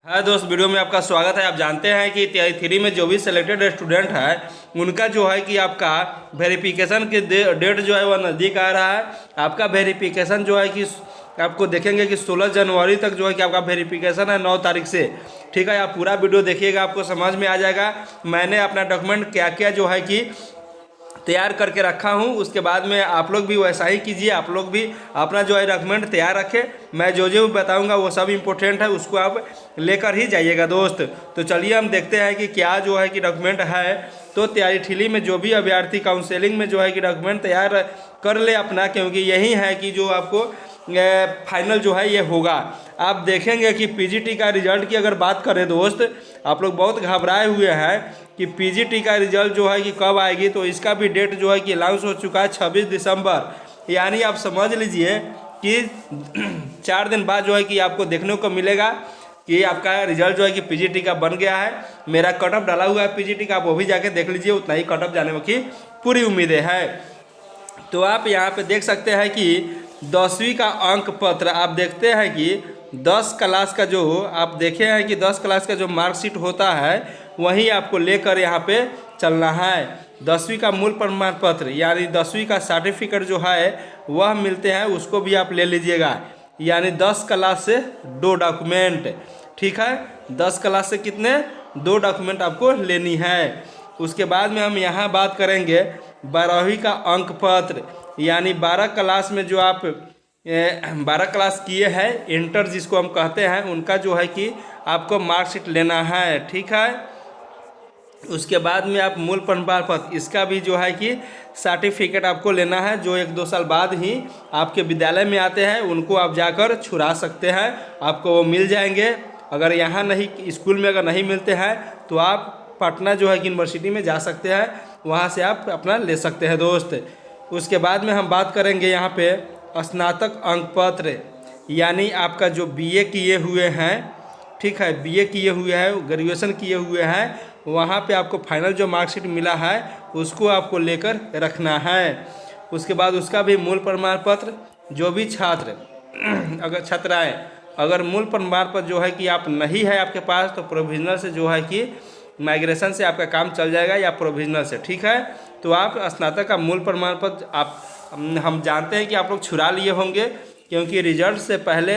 हाँ दोस्त, वीडियो में आपका स्वागत है। आप जानते हैं कि TI 3 में जो भी सिलेक्टेड स्टूडेंट है उनका जो है कि आपका वेरिफिकेशन की डेट जो है वह नज़दीक आ रहा है। आपका वेरिफिकेशन जो है कि आपको देखेंगे कि 16 जनवरी तक जो है कि आपका वेरिफिकेशन है 9 तारीख से। ठीक है, आप पूरा वीडियो देखिएगा, आपको समझ में आ जाएगा मैंने अपना डॉक्यूमेंट क्या क्या जो है कि तैयार करके रखा हूँ। उसके बाद में आप लोग भी वैसा ही कीजिए, आप लोग भी अपना जो है डॉक्यूमेंट तैयार रखें। मैं जो जो बताऊँगा वो सब इम्पोर्टेंट है, उसको आप लेकर ही जाइएगा दोस्त। तो चलिए हम देखते हैं कि क्या जो है कि डॉक्यूमेंट है। तो तैयारी ठिली में जो भी अभ्यर्थी काउंसलिंग में जो है कि डॉक्यूमेंट तैयार कर ले अपना, क्योंकि यही है कि जो आपको फाइनल जो है ये होगा। आप देखेंगे कि पीजीटी का रिजल्ट की अगर बात करें दोस्त, आप लोग बहुत घबराए हुए हैं कि पीजीटी का रिजल्ट जो है कि कब आएगी। तो इसका भी डेट जो है कि अनाउंस हो चुका है 26 दिसंबर। यानी आप समझ लीजिए कि 4 दिन बाद जो है कि आपको देखने को मिलेगा कि आपका रिजल्ट जो है कि पीजीटी का बन गया है। मेरा कटअप डाला हुआ है पीजीटी का, आप वो भी जाके देख लीजिए, उतना ही कटअप जाने की पूरी उम्मीदें है। तो आप यहाँ पे देख सकते हैं कि 10वीं का अंक पत्र आप देखते हैं कि 10 क्लास का जो आप देखे हैं कि 10 क्लास का जो मार्कशीट होता है वही आपको लेकर यहाँ पे चलना है। 10वीं का मूल प्रमाण पत्र यानी 10वीं का सर्टिफिकेट जो है वह मिलते हैं, उसको भी आप ले लीजिएगा। यानी 10 क्लास से 2 डॉक्यूमेंट। ठीक है, 10 क्लास से कितने 2 डॉक्यूमेंट आपको लेनी है। उसके बाद में हम यहाँ बात करेंगे 12वीं का अंक पत्र यानी 12 क्लास में जो आप 12 क्लास किए हैं इंटर जिसको हम कहते हैं, उनका जो है कि आपको मार्कशीट लेना है। ठीक है, उसके बाद में आप मूल प्रमाण पत्र इसका भी जो है कि सर्टिफिकेट आपको लेना है, जो 1-2 साल बाद ही आपके विद्यालय में आते हैं, उनको आप जाकर छुड़ा सकते हैं, आपको वो मिल जाएंगे। अगर यहाँ नहीं स्कूल में अगर नहीं मिलते हैं तो आप पटना जो है कि यूनिवर्सिटी में जा सकते हैं, वहाँ से आप अपना ले सकते हैं दोस्त। उसके बाद में हम बात करेंगे यहाँ पे स्नातक अंक पत्र यानी आपका जो बीए किए हुए हैं, ठीक है, बीए किए हुए हैं, ग्रेजुएशन किए हुए हैं, वहाँ पे आपको फाइनल जो मार्कशीट मिला है उसको आपको लेकर रखना है। उसके बाद उसका भी मूल प्रमाण पत्र, जो भी छात्र अगर छात्राएँ अगर मूल प्रमाण पत्र जो है कि आप नहीं है आपके पास, तो प्रोविजनल से जो है कि माइग्रेशन से आपका काम चल जाएगा या प्रोविजनल से। ठीक है, तो आप स्नातक का मूल प्रमाण पत्र आप हम जानते हैं कि आप लोग छुड़ा लिए होंगे, क्योंकि रिजल्ट से पहले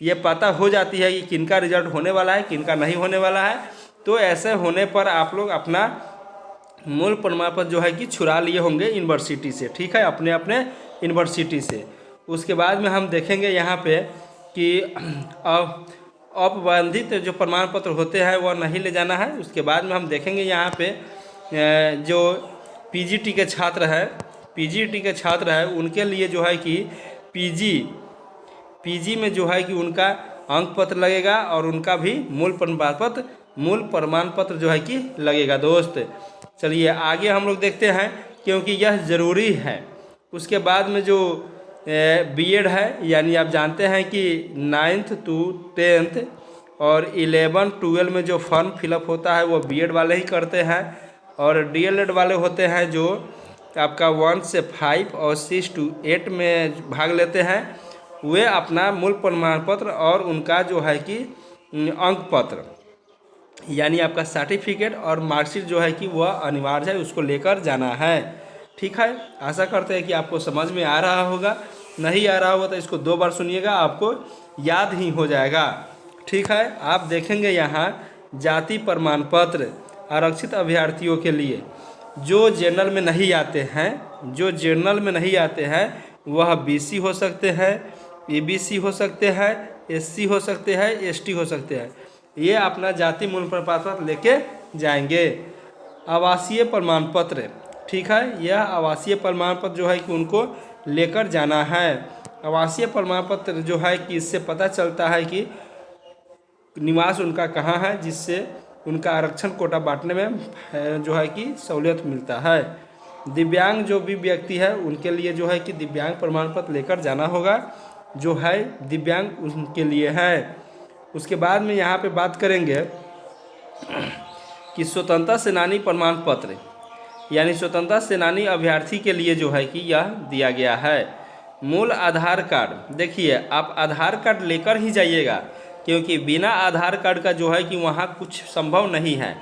ये पता हो जाती है कि किनका रिजल्ट होने वाला है किनका नहीं होने वाला है। तो ऐसे होने पर आप लोग अपना मूल प्रमाण पत्र जो है कि छुड़ा लिए होंगे यूनिवर्सिटी से। ठीक है, अपने अपने यूनिवर्सिटी से। उसके बाद में हम देखेंगे यहाँ पे कि औपबंधित जो प्रमाण पत्र होते हैं वह नहीं ले जाना है। उसके बाद में हम देखेंगे यहाँ पे जो पीजीटी के छात्र हैं उनके लिए जो है कि पीजी में जो है कि उनका अंक पत्र लगेगा और उनका भी मूल प्रमाण पत्र जो है कि लगेगा दोस्त। चलिए आगे हम लोग देखते हैं, क्योंकि यह ज़रूरी है। उसके बाद में जो बीएड है, यानी आप जानते हैं कि 9th to 10th और 11-12 में जो फॉर्म फिलअप होता है वो बीएड वाले ही करते हैं, और डीएलएड वाले होते हैं जो आपका 1 से 5 और 6 to 8 में भाग लेते हैं, वे अपना मूल प्रमाण पत्र और उनका जो है कि अंक पत्र यानी आपका सर्टिफिकेट और मार्कशीट जो है कि वह अनिवार्य है, उसको लेकर जाना है। ठीक है, आशा करते हैं कि आपको समझ में आ रहा होगा। नहीं आ रहा होगा तो इसको 2 बार सुनिएगा, आपको याद ही हो जाएगा। ठीक है, आप देखेंगे यहाँ जाति प्रमाण पत्र आरक्षित अभ्यर्थियों के लिए जो जनरल में नहीं आते हैं वह बीसी हो सकते हैं, एबीसी हो सकते हैं, एससी हो सकते हैं, एसटी हो सकते हैं। ये अपना जाति मूल प्रमाण पत्र लेके जाएंगे। आवासीय प्रमाण पत्र, ठीक है, यह आवासीय प्रमाण पत्र जो है कि उनको लेकर जाना है। आवासीय प्रमाण पत्र जो है कि इससे पता चलता है कि निवास उनका कहाँ है, जिससे उनका आरक्षण कोटा बांटने में जो है कि सहूलियत मिलता है। दिव्यांग जो भी व्यक्ति है उनके लिए जो है कि दिव्यांग प्रमाण पत्र लेकर जाना होगा, जो है दिव्यांग उनके लिए है। उसके बाद में यहाँ पे बात करेंगे कि स्वतंत्रता सेनानी प्रमाण पत्र यानी स्वतंत्रता सेनानी अभ्यर्थी के लिए जो है कि यह दिया गया है। मूल आधार कार्ड, देखिए आप आधार कार्ड लेकर ही जाइएगा, क्योंकि बिना आधार कार्ड का जो है कि वहाँ कुछ संभव नहीं है।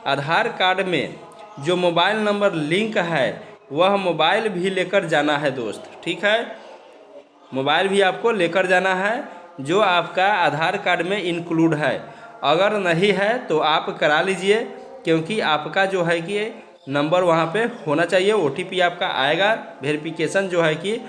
आधार कार्ड में जो मोबाइल नंबर लिंक है वह मोबाइल भी लेकर जाना है दोस्त, ठीक है। मोबाइल भी आपको लेकर जाना है जो आपका आधार कार्ड में इंक्लूड है। अगर नहीं है तो आप करा लीजिए, क्योंकि आपका जो है कि नंबर वहाँ पे होना चाहिए। OTP आपका आएगा, वेरिफिकेशन जो है कि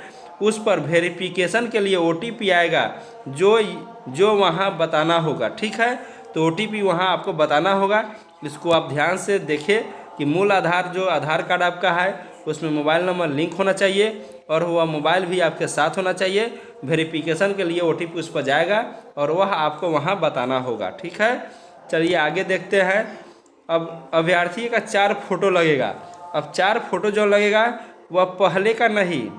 उस पर वेरिफिकेशन के लिए OTP आएगा जो वहाँ बताना होगा, ठीक है। तो OTP वहाँ आपको बताना होगा। इसको आप ध्यान से देखिए कि मूल आधार जो आधार कार्ड आपका है उसमें मोबाइल नंबर लिंक होना चाहिए और वह मोबाइल भी आपके साथ होना चाहिए। वेरिफिकेशन के लिए OTP उस पर जाएगा और वह आपको वहाँ बताना होगा, ठीक है। चलिए आगे देखते हैं। अब अभ्यर्थी का 4 फोटो लगेगा। अब 4 फोटो जो लगेगा वह पहले का नहीं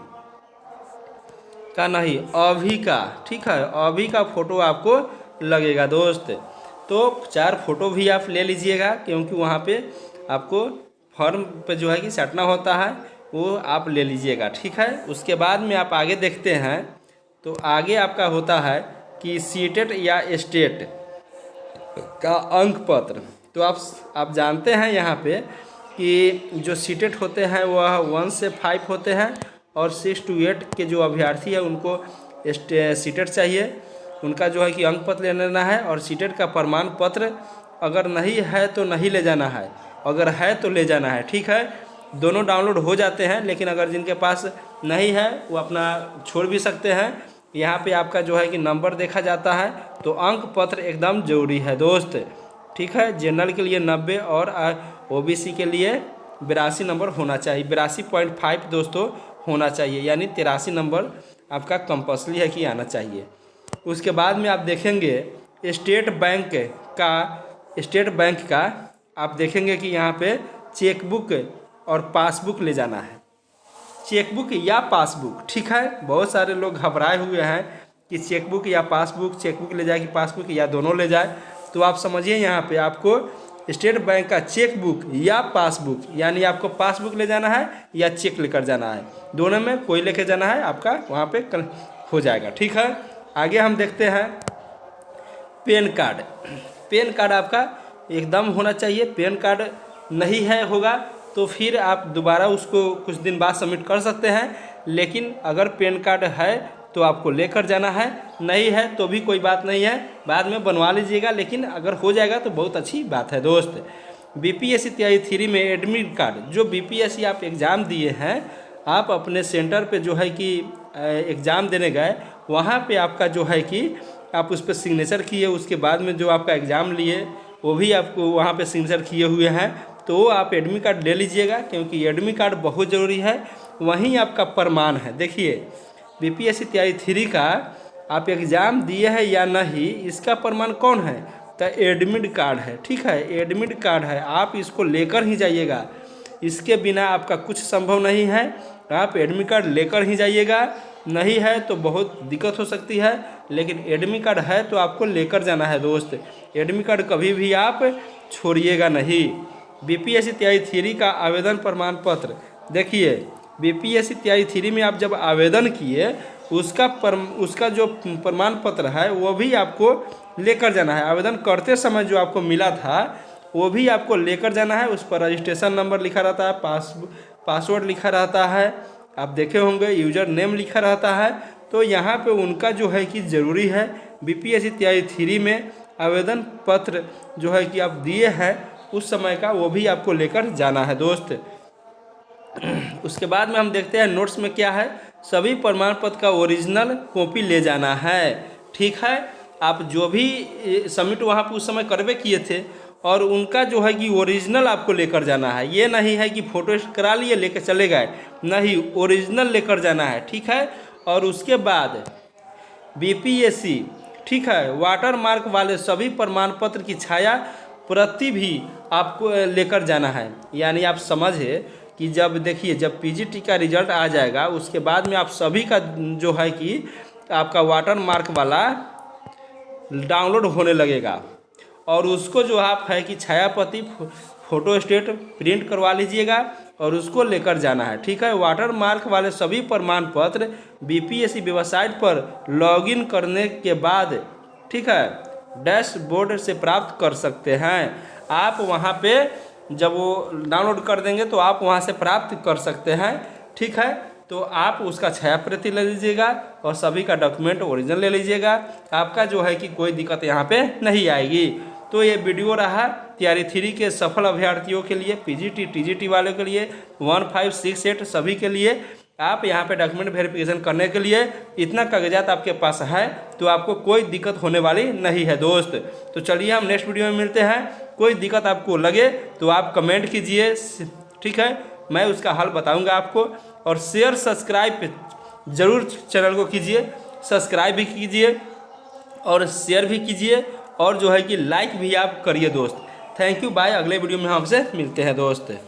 अभी का, ठीक है। अभी का फ़ोटो आपको लगेगा दोस्त। तो 4 फोटो भी आप ले लीजिएगा, क्योंकि वहाँ पे आपको फॉर्म पे जो है कि सटना होता है, वो आप ले लीजिएगा, ठीक है। उसके बाद में आप आगे देखते हैं तो आगे आपका होता है कि सीटेट या स्टेट का अंक पत्र। तो आप जानते हैं यहाँ पे कि जो सीटेट होते हैं वह 1 से 5 होते हैं और 6 to 8 के जो अभ्यर्थी है उनको सीटेट चाहिए। उनका जो है कि अंक पत्र ले लेना है और सीटेट का प्रमाण पत्र अगर नहीं है तो नहीं ले जाना है, अगर है तो ले जाना है, ठीक है। दोनों डाउनलोड हो जाते हैं, लेकिन अगर जिनके पास नहीं है वो अपना छोड़ भी सकते हैं। यहाँ पे आपका जो है कि नंबर देखा जाता है, तो अंक पत्र एकदम ज़रूरी है दोस्त, ठीक है। जनरल के लिए 90 और OBC के लिए 82 नंबर होना चाहिए, 82.5 दोस्तों होना चाहिए, यानी 83 नंबर आपका कंपल्सरी है कि आना चाहिए। उसके बाद में आप देखेंगे स्टेट बैंक का आप देखेंगे कि यहाँ पे चेकबुक और पासबुक ले जाना है। चेकबुक या पासबुक, ठीक है। बहुत सारे लोग घबराए हुए हैं कि चेकबुक या पासबुक, चेकबुक ले जाए कि पासबुक, या दोनों ले जाए। तो आप समझिए यहाँ पे आपको स्टेट बैंक का चेकबुक या पासबुक, यानी आपको पासबुक ले जाना है या चेक लेकर जाना है, दोनों में कोई लेकर जाना है, आपका वहाँ पे कल हो जाएगा, ठीक है। आगे हम देखते हैं पैन कार्ड आपका एकदम होना चाहिए। पैन कार्ड नहीं है होगा तो फिर आप दोबारा उसको कुछ दिन बाद सबमिट कर सकते हैं, लेकिन अगर पैन कार्ड है तो आपको लेकर जाना है, नहीं है तो भी कोई बात नहीं है, बाद में बनवा लीजिएगा, लेकिन अगर हो जाएगा तो बहुत अच्छी बात है दोस्त। BPSC तैयारी 3 में एडमिट कार्ड, जो BPSC आप एग्ज़ाम दिए हैं, आप अपने सेंटर पे जो है कि एग्ज़ाम देने गए, वहाँ पे आपका जो है कि आप उस पर सिग्नेचर किए, उसके बाद में जो आपका एग्ज़ाम लिए वो भी आपको वहाँ पे सिग्नेचर किए हुए हैं, तो आप एडमिट कार्ड ले लीजिएगा, क्योंकि एडमिट कार्ड बहुत ज़रूरी है। वहीं आपका प्रमाण है। देखिए BPSC तैयारी 3 का आप एग्ज़ाम दिए हैं या नहीं, इसका प्रमाण कौन है, तो एडमिट कार्ड है, ठीक है। एडमिट कार्ड है, आप इसको लेकर ही जाइएगा, इसके बिना आपका कुछ संभव नहीं है। आप एडमिट कार्ड लेकर ही जाइएगा, नहीं है तो बहुत दिक्कत हो सकती है, लेकिन एडमिट कार्ड है तो आपको लेकर जाना है दोस्त। एडमिट कार्ड कभी भी आप छोड़िएगा नहीं। BPSC तैयारी 3 का आवेदन प्रमाण पत्र, देखिए BPSC तैयारी 3 में आप जब आवेदन किए उसका जो प्रमाण पत्र है वो भी आपको लेकर जाना है। आवेदन करते समय जो आपको मिला था वो भी आपको लेकर जाना है। उस पर रजिस्ट्रेशन नंबर लिखा रहता है, पासवर्ड लिखा रहता है, आप देखे होंगे यूजर नेम लिखा रहता है। तो यहाँ पे उनका जो है कि ज़रूरी है। BPSC तैयारी 3 में आवेदन पत्र जो है कि आप दिए हैं उस समय का, वो भी आपको लेकर जाना है दोस्त। उसके बाद में हम देखते हैं नोट्स में क्या है। सभी प्रमाण पत्र का ओरिजिनल कॉपी ले जाना है, ठीक है। आप जो भी सबमिट वहाँ पर उस समय करवे किए थे और उनका जो है कि ओरिजिनल आपको लेकर जाना है। ये नहीं है कि फ़ोटो करा लिए लेकर चले गए, नहीं, ओरिजिनल लेकर जाना है, ठीक है। और उसके बाद BPSC, ठीक है, वाटर मार्क वाले सभी प्रमाण पत्र की छाया प्रति भी आपको लेकर जाना है। यानी आप समझे कि जब देखिए जब PGT का रिजल्ट आ जाएगा उसके बाद में आप सभी का जो है कि आपका वाटर मार्क वाला डाउनलोड होने लगेगा, और उसको जो आप है कि छाया प्रति फ़ोटो स्टेट प्रिंट करवा लीजिएगा और उसको लेकर जाना है, ठीक है। वाटर मार्क वाले सभी प्रमाण पत्र BPSC वेबसाइट पर लॉगिन करने के बाद, ठीक है, डैशबोर्ड से प्राप्त कर सकते हैं। आप वहाँ पे जब वो डाउनलोड कर देंगे तो आप वहाँ से प्राप्त कर सकते हैं। ठीक है, तो आप उसका छाया प्रति ले लीजिएगा और सभी का डॉक्यूमेंट ओरिजिनल ले लीजिएगा। आपका जो है कि कोई दिक्कत यहाँ पे नहीं आएगी। तो ये वीडियो रहा तैयारी 3 के सफल अभ्यर्थियों के लिए, पीजीटी टीजीटी वालों के लिए, 1568 सभी के लिए। आप यहाँ पे डॉक्यूमेंट वेरिफिकेशन करने के लिए इतना कागजात आपके पास है तो आपको कोई दिक्कत होने वाली नहीं है दोस्त। तो चलिए हम नेक्स्ट वीडियो में मिलते हैं। कोई दिक्कत आपको लगे तो आप कमेंट कीजिए, ठीक है, मैं उसका हल बताऊंगा आपको। और शेयर सब्सक्राइब ज़रूर चैनल को कीजिए, सब्सक्राइब भी कीजिए और शेयर भी कीजिए और जो है कि लाइक भी आप करिए दोस्त। Thank you, bye. अगले वीडियो में हम आपसे मिलते हैं दोस्त।